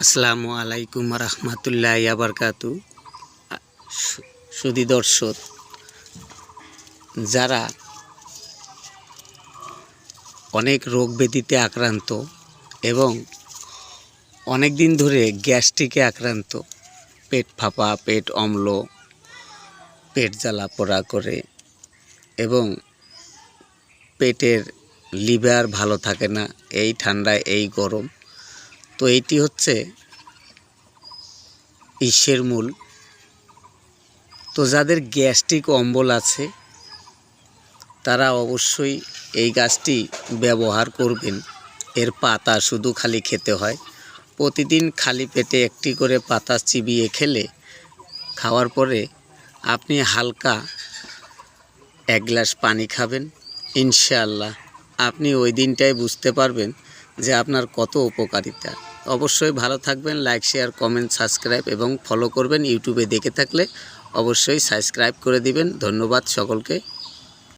আসসালামু আলাইকুম রহমতুল্লাহি ওয়া বারাকাতু। সুধী দর্শক, যারা অনেক রোগ ব্যাধিতে আক্রান্ত এবং অনেক দিন ধরে গ্যাস্ট্রিকে আক্রান্ত, পেট ফাঁপা, পেট অম্ল, পেট জ্বালা পোড়া করে এবং পেটের লিভার ভালো থাকে না এই ঠান্ডায় এই গরম, তো এইটি হচ্ছে ইসের মূল। তো যাদের গ্যাস্ট্রিক অম্বল আছে তারা অবশ্যই এই গাছটি ব্যবহার করবেন। এর পাতা শুধু খালি খেতে হয়। প্রতিদিন খালি পেটে একটি করে পাতা চিবিয়ে খেলে, খাওয়ার পরে আপনি হালকা 1 গ্লাস পানি খাবেন। ইনশাআল্লাহ আপনি ওই দিনটাই বুঝতে পারবেন যে আপনার কত উপকারিতা। অবশ্যই ভালো থাকবেন। লাইক, শেয়ার, কমেন্ট, সাবস্ক্রাইব এবং ফলো করবেন। ইউটিউবে দেখে থাকলে অবশ্যই সাবস্ক্রাইব করে দিবেন। ধন্যবাদ সকলকে।